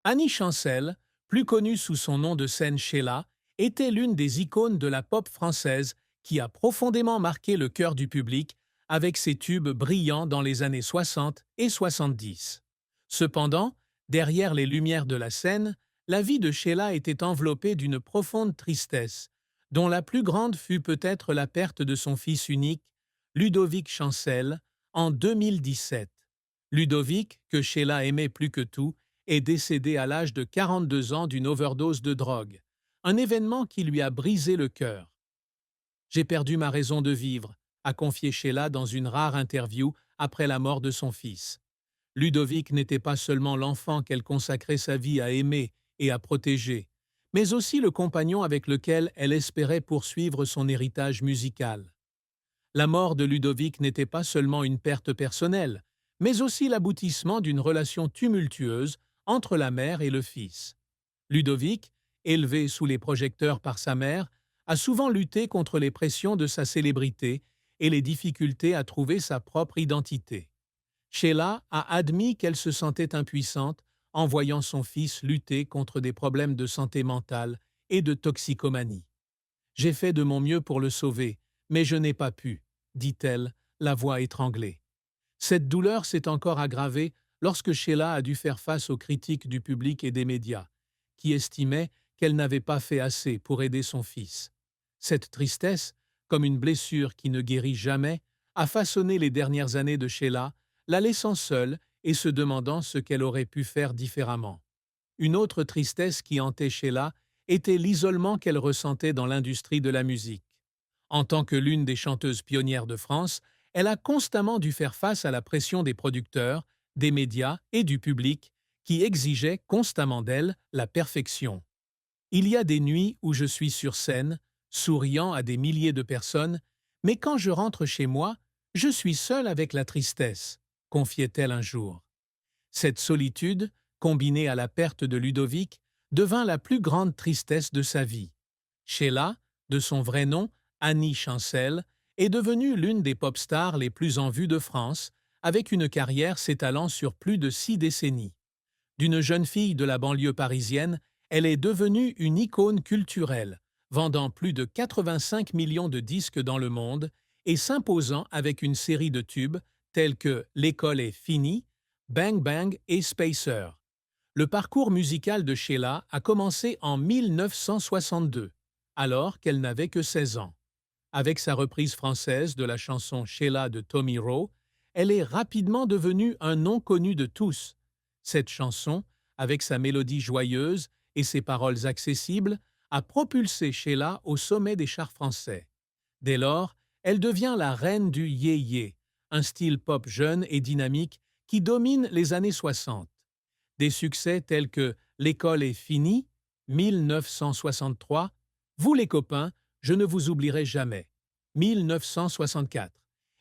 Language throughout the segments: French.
Annie Chancel, plus connue sous son nom de scène Sheila, était l'une des icônes de la pop française qui a profondément marqué le cœur du public avec ses tubes brillants dans les années 60 et 70. Cependant, derrière les lumières de la scène, la vie de Sheila était enveloppée d'une profonde tristesse, dont la plus grande fut peut-être la perte de son fils unique, Ludovic Chancel, en 2017. Ludovic, que Sheila aimait plus que tout, est décédé à l'âge de 42 ans d'une overdose de drogue, un événement qui lui a brisé le cœur. J'ai perdu ma raison de vivre, a confié Sheila dans une rare interview après la mort de son fils. Ludovic n'était pas seulement l'enfant qu'elle consacrait sa vie à aimer et à protéger, mais aussi le compagnon avec lequel elle espérait poursuivre son héritage musical. La mort de Ludovic n'était pas seulement une perte personnelle, mais aussi l'aboutissement d'une relation tumultueuse entre la mère et le fils. Ludovic, élevé sous les projecteurs par sa mère, a souvent lutté contre les pressions de sa célébrité et les difficultés à trouver sa propre identité. Sheila a admis qu'elle se sentait impuissante en voyant son fils lutter contre des problèmes de santé mentale et de toxicomanie. J'ai fait de mon mieux pour le sauver, mais je n'ai pas pu, dit-elle, la voix étranglée. Cette douleur s'est encore aggravée lorsque Sheila a dû faire face aux critiques du public et des médias, qui estimaient qu'elle n'avait pas fait assez pour aider son fils. Cette tristesse, comme une blessure qui ne guérit jamais, a façonné les dernières années de Sheila, la laissant seule et se demandant ce qu'elle aurait pu faire différemment. Une autre tristesse qui hantait Sheila était l'isolement qu'elle ressentait dans l'industrie de la musique. En tant que l'une des chanteuses pionnières de France, elle a constamment dû faire face à la pression des producteurs, des médias et du public qui exigeaient constamment d'elle la perfection. Il y a des nuits où je suis sur scène, souriant à des milliers de personnes, mais quand je rentre chez moi, je suis seule avec la tristesse, confiait-elle un jour. Cette solitude, combinée à la perte de Ludovic, devint la plus grande tristesse de sa vie. Sheila, de son vrai nom, Annie Chancel, est devenue l'une des pop stars les plus en vue de France, avec une carrière s'étalant sur plus de 6 décennies. D'une jeune fille de la banlieue parisienne, elle est devenue une icône culturelle, vendant plus de 85 millions de disques dans le monde et s'imposant avec une série de tubes tels que L'école est finie, Bang Bang et Spacer. Le parcours musical de Sheila a commencé en 1962, alors qu'elle n'avait que 16 ans. Avec sa reprise française de la chanson Sheila de Tommy Roe, elle est rapidement devenue un nom connu de tous. Cette chanson, avec sa mélodie joyeuse et ses paroles accessibles, a propulsé Sheila au sommet des charts français. Dès lors, elle devient la reine du yé-yé, un style pop jeune et dynamique qui domine les années 60. Des succès tels que L'école est finie, 1963, Vous les copains, je ne vous oublierai jamais, 1964,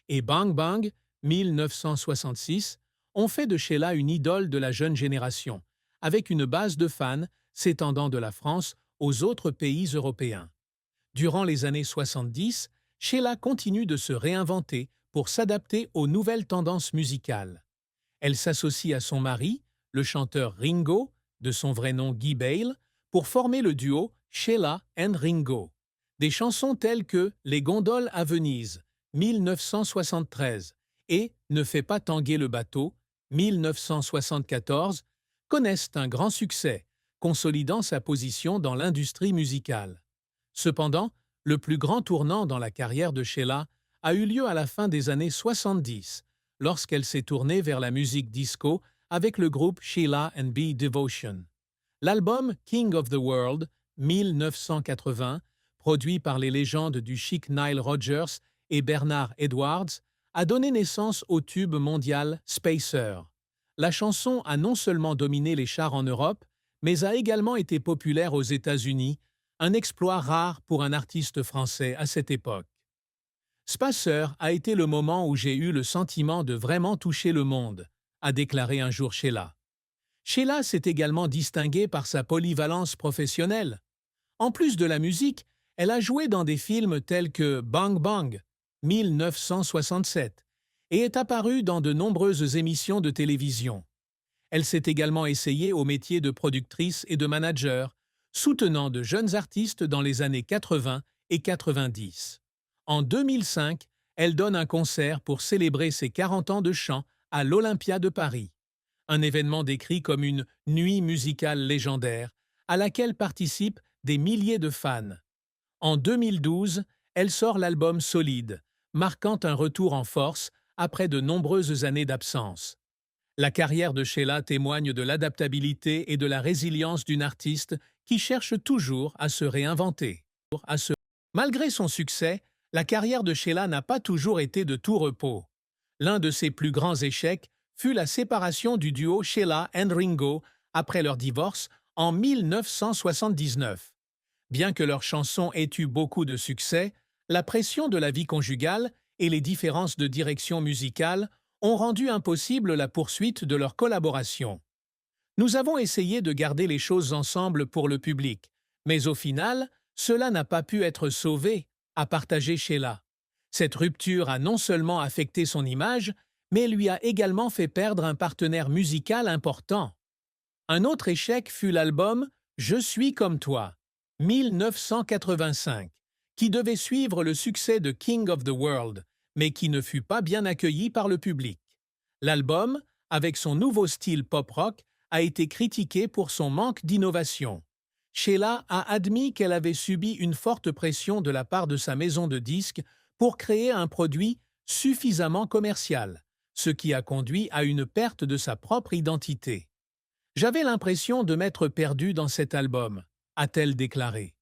et Bang Bang, 1966, ont fait de Sheila une idole de la jeune génération, avec une base de fans s'étendant de la France aux autres pays européens. Durant les années 70, Sheila continue de se réinventer pour s'adapter aux nouvelles tendances musicales. Elle s'associe à son mari, le chanteur Ringo, de son vrai nom Guy Bale, pour former le duo Sheila and Ringo. Des chansons telles que Les gondoles à Venise, 1973, et Ne fais pas tanguer le bateau, 1974, connaissent un grand succès, consolidant sa position dans l'industrie musicale. Cependant, le plus grand tournant dans la carrière de Sheila a eu lieu à la fin des années 70, lorsqu'elle s'est tournée vers la musique disco avec le groupe Sheila and B Devotion. L'album King of the World, 1980, produit par les légendes du chic Nile Rodgers et Bernard Edwards, a donné naissance au tube mondial Spacer. La chanson a non seulement dominé les charts en Europe, mais a également été populaire aux États-Unis, un exploit rare pour un artiste français à cette époque. Spacer a été le moment où j'ai eu le sentiment de vraiment toucher le monde, a déclaré un jour Sheila. Sheila s'est également distinguée par sa polyvalence professionnelle. En plus de la musique, elle a joué dans des films tels que Bang Bang, 1967, et est apparue dans de nombreuses émissions de télévision. Elle s'est également essayée au métier de productrice et de manager, soutenant de jeunes artistes dans les années 80 et 90. En 2005, elle donne un concert pour célébrer ses 40 ans de chant à l'Olympia de Paris, un événement décrit comme une nuit musicale légendaire à laquelle participent des milliers de fans. En 2012, elle sort l'album Solide, marquant un retour en force après de nombreuses années d'absence. La carrière de Sheila témoigne de l'adaptabilité et de la résilience d'une artiste qui cherche toujours à se réinventer. Malgré son succès, la carrière de Sheila n'a pas toujours été de tout repos. L'un de ses plus grands échecs fut la séparation du duo Sheila and Ringo après leur divorce en 1979. Bien que leurs chansons aient eu beaucoup de succès, la pression de la vie conjugale et les différences de direction musicale ont rendu impossible la poursuite de leur collaboration. Nous avons essayé de garder les choses ensemble pour le public, mais au final, cela n'a pas pu être sauvé, a partagé Sheila. Cette rupture a non seulement affecté son image, mais lui a également fait perdre un partenaire musical important. Un autre échec fut l'album Je suis comme toi, 1985, qui devait suivre le succès de King of the World, mais qui ne fut pas bien accueilli par le public. L'album, avec son nouveau style pop-rock, a été critiqué pour son manque d'innovation. Sheila a admis qu'elle avait subi une forte pression de la part de sa maison de disques pour créer un produit suffisamment commercial, ce qui a conduit à une perte de sa propre identité. « J'avais l'impression de m'être perdue dans cet album », a-t-elle déclaré.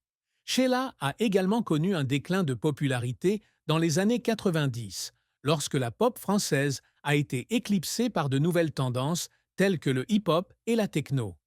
Sheila a également connu un déclin de popularité dans les années 90, lorsque la pop française a été éclipsée par de nouvelles tendances telles que le hip-hop et la techno.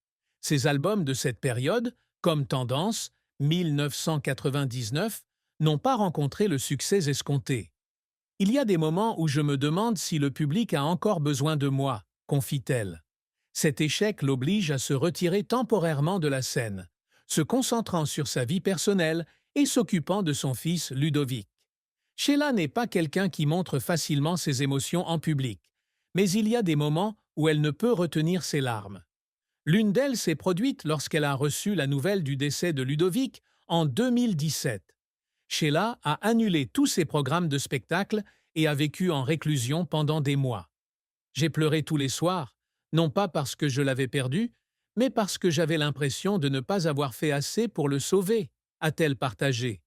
Ces albums de cette période, comme Tendance, 1999, n'ont pas rencontré le succès escompté. « Il y a des moments où je me demande si le public a encore besoin de moi », confie-t-elle. Cet échec l'oblige à se retirer temporairement de la scène, se concentrant sur sa vie personnelle et s'occupant de son fils Ludovic. Sheila n'est pas quelqu'un qui montre facilement ses émotions en public, mais il y a des moments où elle ne peut retenir ses larmes. L'une d'elles s'est produite lorsqu'elle a reçu la nouvelle du décès de Ludovic en 2017. Sheila a annulé tous ses programmes de spectacle et a vécu en réclusion pendant des mois. « J'ai pleuré tous les soirs, non pas parce que je l'avais perdu, mais parce que j'avais l'impression de ne pas avoir fait assez pour le sauver », a-t-elle partagé.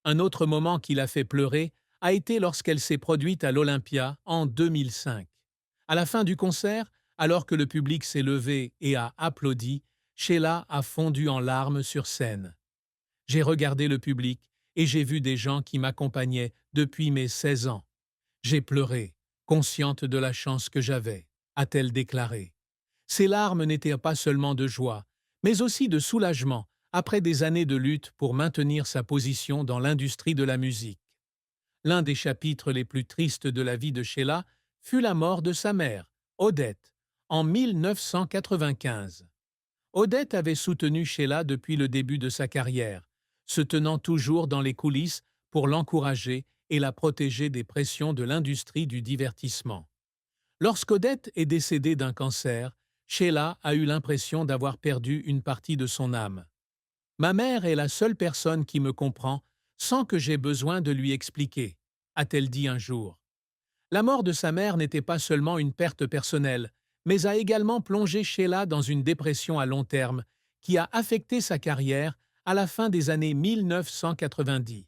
Un autre moment qui l'a fait pleurer a été lorsqu'elle s'est produite à l'Olympia en 2005. À la fin du concert, alors que le public s'est levé et a applaudi, Sheila a fondu en larmes sur scène. « J'ai regardé le public et j'ai vu des gens qui m'accompagnaient depuis mes 16 ans. J'ai pleuré, consciente de la chance que j'avais », a-t-elle déclaré. Ses larmes n'étaient pas seulement de joie, mais aussi de soulagement après des années de lutte pour maintenir sa position dans l'industrie de la musique. L'un des chapitres les plus tristes de la vie de Sheila fut la mort de sa mère, Odette, en 1995. Odette avait soutenu Sheila depuis le début de sa carrière, se tenant toujours dans les coulisses pour l'encourager et la protéger des pressions de l'industrie du divertissement. Lorsqu'Odette est décédée d'un cancer, Sheila a eu l'impression d'avoir perdu une partie de son âme. « Ma mère est la seule personne qui me comprend sans que j'aie besoin de lui expliquer », a-t-elle dit un jour. La mort de sa mère n'était pas seulement une perte personnelle, mais a également plongé Sheila dans une dépression à long terme qui a affecté sa carrière à la fin des années 1990.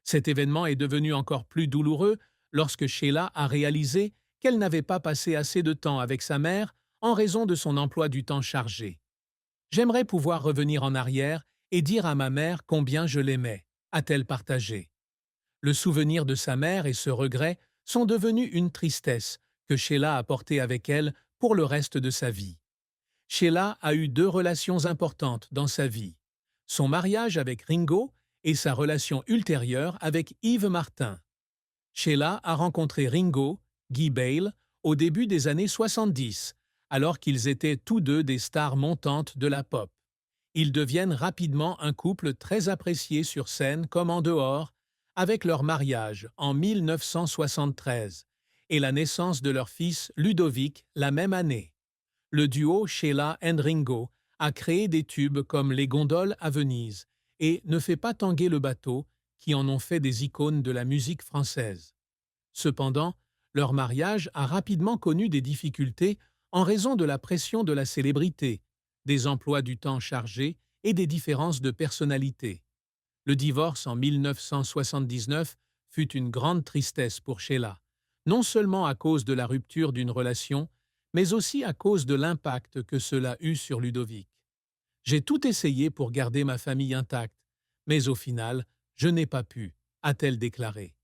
Cet événement est devenu encore plus douloureux lorsque Sheila a réalisé qu'elle n'avait pas passé assez de temps avec sa mère en raison de son emploi du temps chargé. « J'aimerais pouvoir revenir en arrière et dire à ma mère combien je l'aimais », a-t-elle partagé. Le souvenir de sa mère et ce regret sont devenus une tristesse que Sheila a portée avec elle pour le reste de sa vie. Sheila a eu 2 relations importantes dans sa vie, son mariage avec Ringo et sa relation ultérieure avec Yves Martin. Sheila a rencontré Ringo, Guy Bale, au début des années 70, alors qu'ils étaient tous deux des stars montantes de la pop. Ils deviennent rapidement un couple très apprécié sur scène comme en dehors, avec leur mariage en 1973 et la naissance de leur fils Ludovic la même année. Le duo Sheila and Ringo a créé des tubes comme Les Gondoles à Venise et Ne fais pas tanguer le bateau, qui en ont fait des icônes de la musique française. Cependant, leur mariage a rapidement connu des difficultés en raison de la pression de la célébrité, des emplois du temps chargés et des différences de personnalité. Le divorce en 1979 fut une grande tristesse pour Sheila, non seulement à cause de la rupture d'une relation, mais aussi à cause de l'impact que cela eut sur Ludovic. J'ai tout essayé pour garder ma famille intacte, mais au final, je n'ai pas pu, a-t-elle déclaré.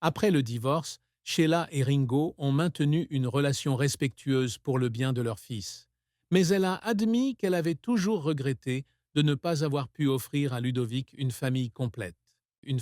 Après le divorce, Sheila et Ringo ont maintenu une relation respectueuse pour le bien de leur fils. Mais elle a admis qu'elle avait toujours regretté de ne pas avoir pu offrir à Ludovic une famille complète. Une